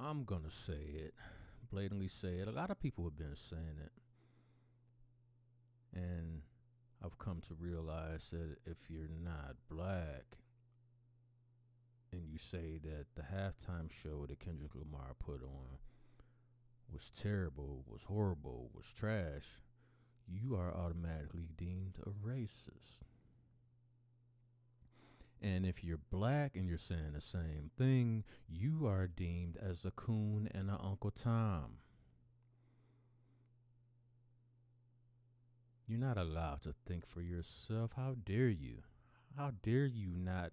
I'm gonna say it, blatantly say it. A lot of people have been saying it, and I've come to realize that if you're not black and you say that the halftime show that Kendrick Lamar put on was terrible, was horrible, was trash, you are automatically deemed a racist. And if you're black and you're saying the same thing, you are deemed as a coon and an Uncle Tom. You're not allowed to think for yourself. How dare you? How dare you not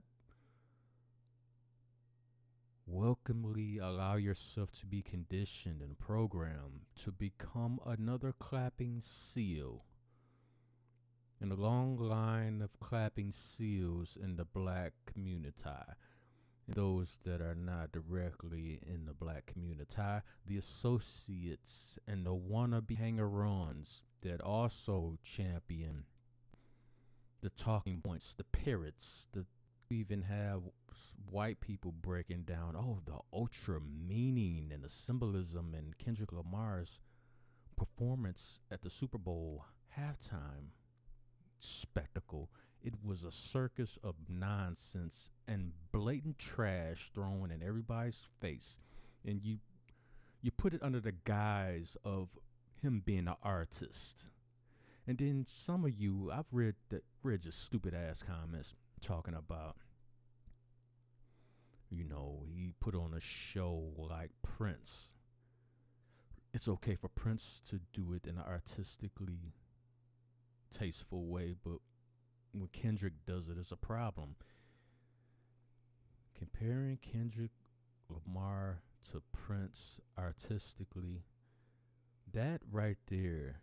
welcomely allow yourself to be conditioned and programmed to become another clapping seal in a long line of clapping seals in the black community? Those that are not directly in the black community, the associates and the wannabe hanger-ons that also champion the talking points, the parrots, the even have white people breaking down, the ultra meaning and the symbolism in Kendrick Lamar's performance at the Super Bowl halftime spectacle. It was a circus of nonsense and blatant trash thrown in everybody's face, and you put it under the guise of him being an artist. And then some of you, I've read just stupid ass comments talking about, he put on a show like Prince. It's okay for Prince to do it in an artistically tasteful way, but when Kendrick does it, it's a problem. Comparing Kendrick Lamar to Prince artistically, that right there,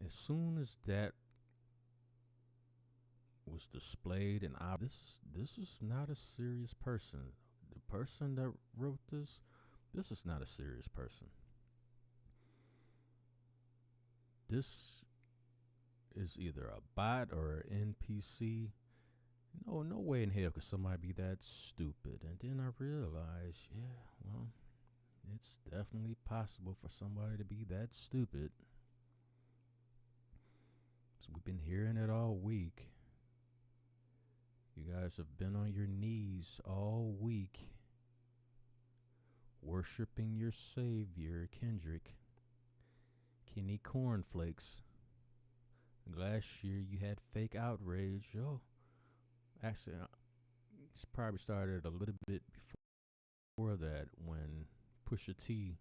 as soon as that was displayed, and this is not a serious person. The person that wrote this is not a serious person. This is either a bot or an NPC. No way in hell could somebody be that stupid. And then I realized, it's definitely possible for somebody to be that stupid. So we've been hearing it all week. You guys have been on your knees all week, worshiping your savior, Kendrick, Kenny Cornflakes. Last year you had fake outrage. Actually, it's probably started a little bit before that when Pusha T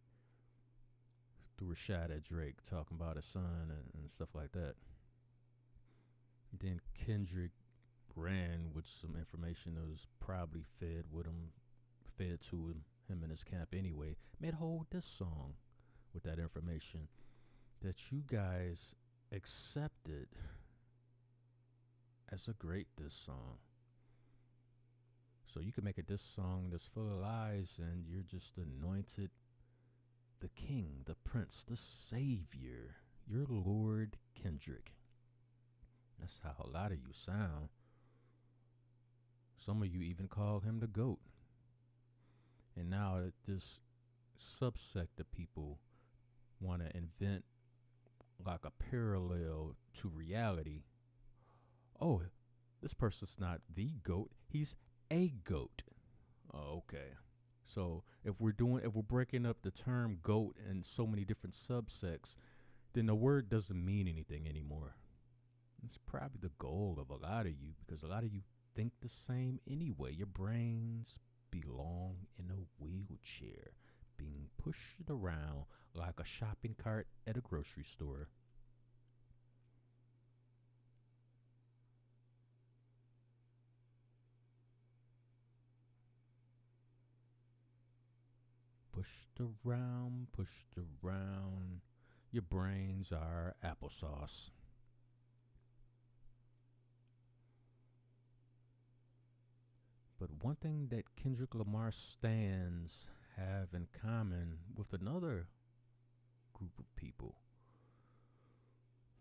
threw a shot at Drake talking about his son and stuff like that. Then Kendrick ran with some information that was probably fed to him in his camp anyway. Made a whole diss song with that information that you guys accepted as a great diss song. So you can make a diss song that's full of lies and you're just anointed the king, the prince, the savior, your Lord Kendrick. That's how a lot of you sound. Some of you even call him the GOAT. And now this subsect of people want to invent like a parallel to reality. Oh, this person's not the GOAT, he's a GOAT. Oh, okay. So if we're breaking up the term GOAT in so many different subsects, then the word doesn't mean anything anymore. It's probably the goal of a lot of you, because a lot of you think the same anyway. Your brains belong in a wheelchair, being pushed around like a shopping cart at a grocery store. Pushed around. Your brains are applesauce. But one thing that Kendrick Lamar stans have in common with another group of people,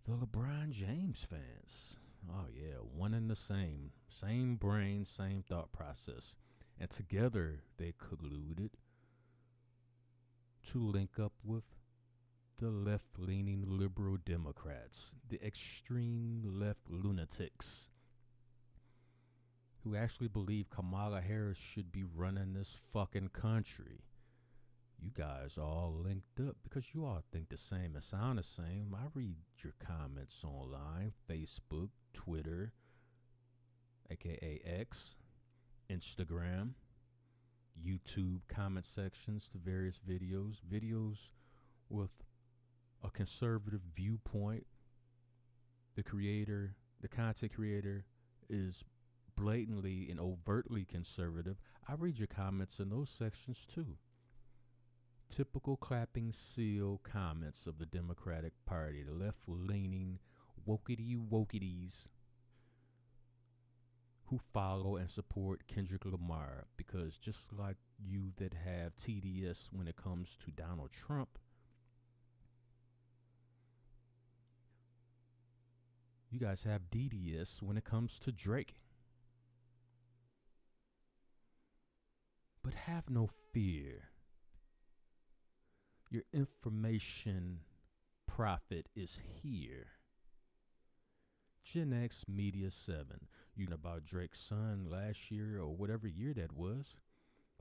the LeBron James fans. Oh yeah, one and the same. Same brain, same thought process. And together they colluded to link up with the left-leaning liberal Democrats, the extreme left lunatics who actually believe Kamala Harris should be running this fucking country. You guys all linked up because you all think the same and sound the same. I read your comments online, Facebook, Twitter, aka X, Instagram, YouTube comment sections to various videos with a conservative viewpoint. The content creator is blatantly and overtly conservative. I read your comments in those sections too. Typical clapping seal comments of the Democratic Party, the left-leaning wokities who follow and support Kendrick Lamar, because just like you that have TDS when it comes to Donald Trump, you guys have DDS when it comes to Drake. But have no fear. Your information profit is here. Gen X Media 7. You know about Drake's son last year or whatever year that was.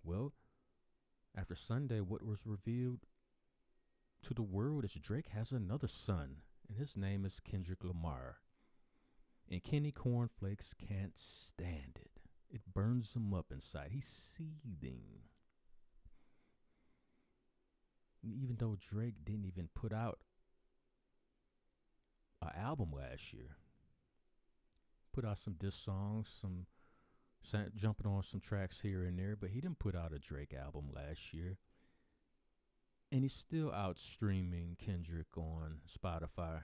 Well, after Sunday, what was revealed to the world is Drake has another son, and his name is Kendrick Lamar. And Kenny Cornflakes can't stand it. It burns him up inside. He's seething. Even though Drake didn't even put out an album last year, put out some diss songs, jumping on some tracks here and there, but he didn't put out a Drake album last year. And he's still out streaming Kendrick on Spotify.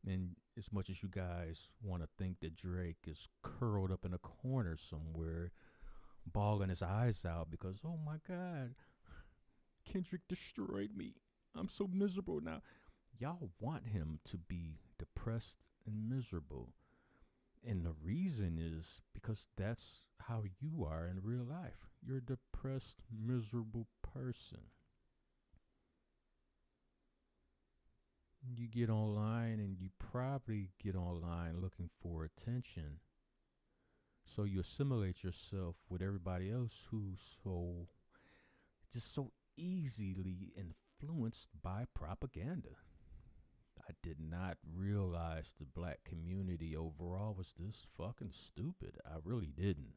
And as much as you guys want to think that Drake is curled up in a corner somewhere, bawling his eyes out because, oh my God, Kendrick destroyed me. I'm so miserable now. Y'all want him to be depressed and miserable. And the reason is because that's how you are in real life. You're a depressed, miserable person. You get online and you probably get online looking for attention. So you assimilate yourself with everybody else who's so easily influenced by propaganda. I did not realize the black community overall was this fucking stupid. I really didn't.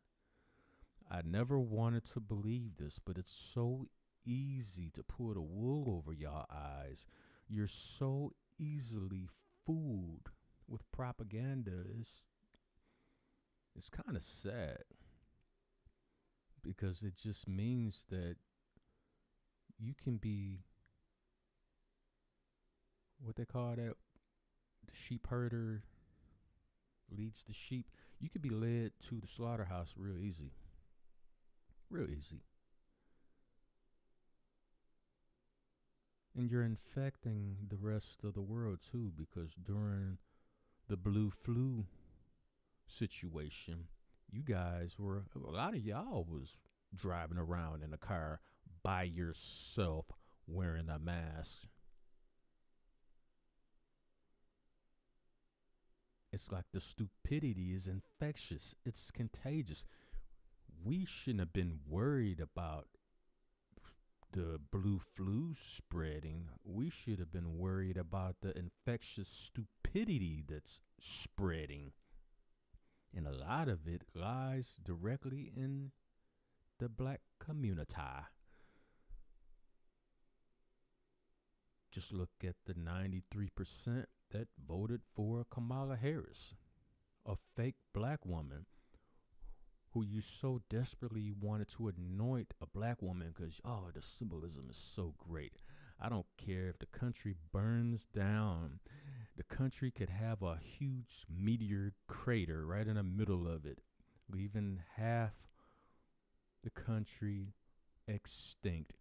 I never wanted to believe this, but it's so easy to pull the wool over y'all eyes. You're so easily fooled with propaganda. It's kind of sad because it just means that you can be what they call that, the sheep herder leads the sheep. You could be led to the slaughterhouse real easy. Real easy. And you're infecting the rest of the world too, because during the blue flu situation, a lot of y'all was driving around in a car by yourself wearing a mask. It's like the stupidity is infectious. It's contagious. We shouldn't have been worried about the blue flu spreading. We should have been worried about the infectious stupidity that's spreading. And a lot of it lies directly in the black community. Just look at the 93% that voted for Kamala Harris, a fake black woman who you so desperately wanted to anoint a black woman because, the symbolism is so great. I don't care if the country burns down. The country could have a huge meteor crater right in the middle of it, leaving half the country extinct.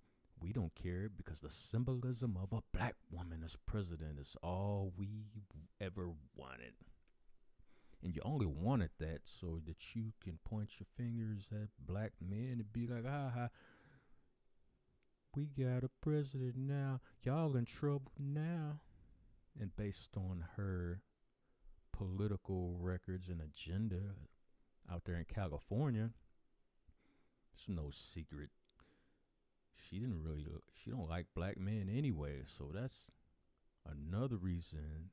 We don't care because the symbolism of a black woman as president is all we ever wanted. And you only wanted that so that you can point your fingers at black men and be like, We got a president now. Y'all in trouble now. And based on her political records and agenda out there in California, it's no secret. She don't like black men anyway. So that's another reason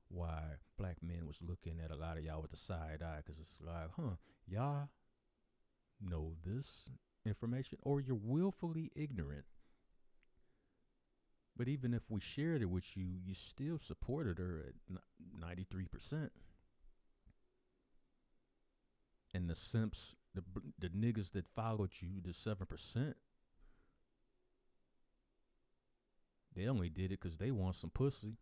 why black men was looking at a lot of y'all with the side eye. Because it's like, y'all know this information or you're willfully ignorant. But even if we shared it with you, you still supported her at 93%. And the simps, the niggas that followed you, the 7%, they only did it because they want some pussy.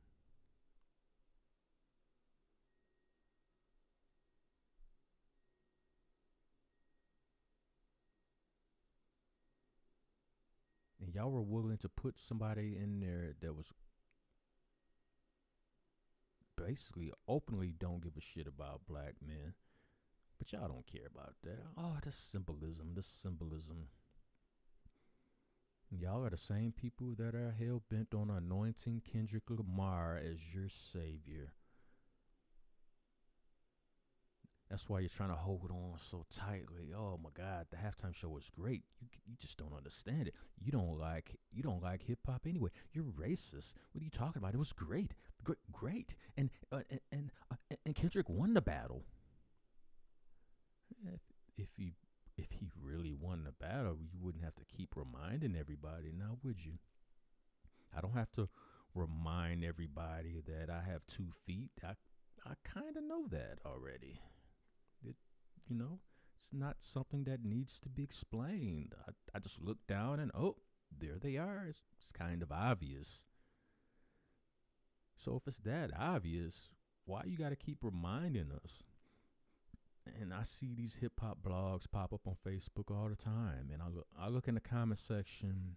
And y'all were willing to put somebody in there that was basically openly don't give a shit about black men. But y'all don't care about that. Oh, this symbolism. Y'all are the same people that are hell bent on anointing Kendrick Lamar as your savior. That's why you're trying to hold on so tightly. Oh my God, the halftime show was great. You just don't understand it. You don't like hip hop anyway. You're racist. What are you talking about? It was great, great. And Kendrick won the battle. If he really won the battle, you wouldn't have to keep reminding everybody, now would you? I don't have to remind everybody that I have 2 feet. I kind of know that already. It's not something that needs to be explained. I just look down and, oh, there they are. It's kind of obvious. So if it's that obvious, why you got to keep reminding us? And I see these hip hop blogs pop up on Facebook all the time, and I look in the comment section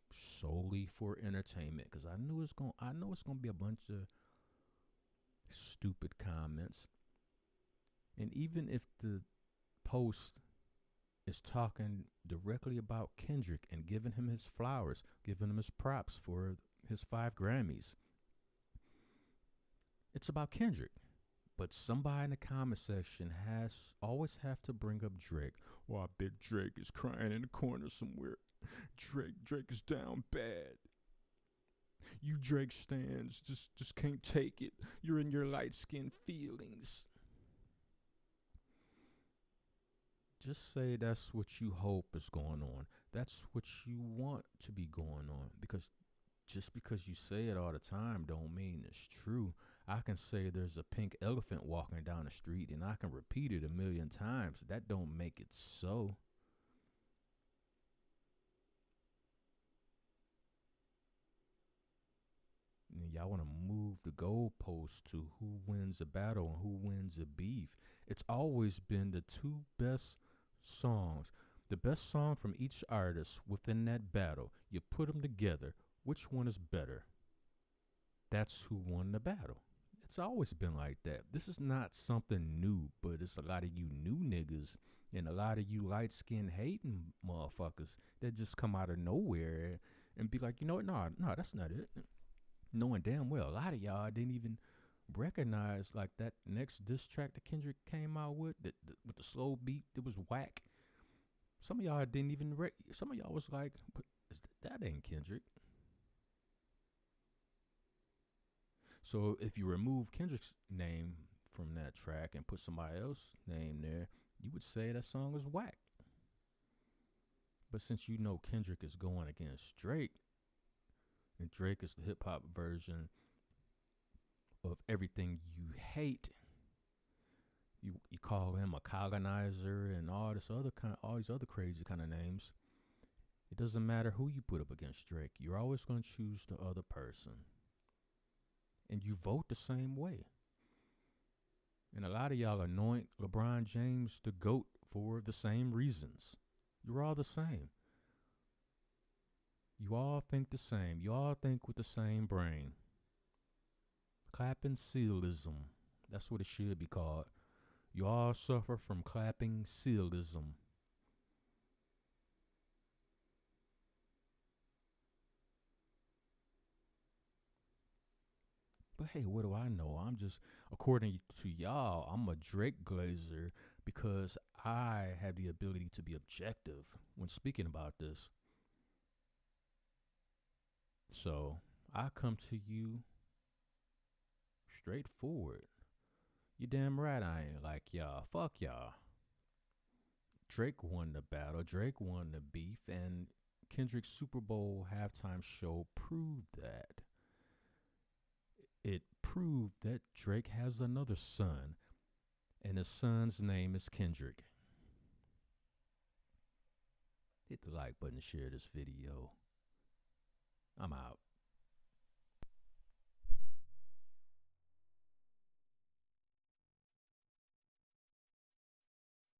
solely for entertainment because I know it's gonna be a bunch of stupid comments. And even if the post is talking directly about Kendrick and giving him his flowers, giving him his props for his 5 Grammys, it's about Kendrick. But somebody in the comment section always have to bring up Drake. Well, I bet Drake is crying in the corner somewhere. Drake is down bad. You Drake stans just can't take it. You're in your light-skinned feelings. Just say that's what you hope is going on. That's what you want to be going on. Because just because you say it all the time don't mean it's true. I can say there's a pink elephant walking down the street and I can repeat it 1,000,000 times. That don't make it so. And y'all want to move the goalposts to who wins a battle and who wins a beef. It's always been the 2 best songs. The best song from each artist within that battle. You put them together. Which one is better? That's who won the battle. It's always been like that. This is not something new, but it's a lot of you new niggas and a lot of you light-skinned hating motherfuckers that just come out of nowhere and be like, you know what? No, that's not it. Knowing damn well a lot of y'all didn't even recognize like that next diss track that Kendrick came out with, with the slow beat that was whack. Some of y'all didn't even some of y'all was like, that ain't Kendrick. So if you remove Kendrick's name from that track and put somebody else's name there, you would say that song is whack. But since you know Kendrick is going against Drake, and Drake is the hip hop version of everything you hate, you call him a colonizer and all these other crazy kind of names. It doesn't matter who you put up against Drake. You're always going to choose the other person. And you vote the same way. And a lot of y'all anoint LeBron James the GOAT for the same reasons. You're all the same. You all think the same. You all think with the same brain. Clapping sealism. That's what it should be called. You all suffer from clapping sealism. But hey, what do I know? I'm just, according to y'all, I'm a Drake glazer because I have the ability to be objective when speaking about this. So I come to you straightforward. You damn right I ain't like y'all. Fuck y'all. Drake won the battle. Drake won the beef, and Kendrick's Super Bowl halftime show proved that. It proved that Drake has another son, and his son's name is Kendrick. Hit the like button, share this video. I'm out.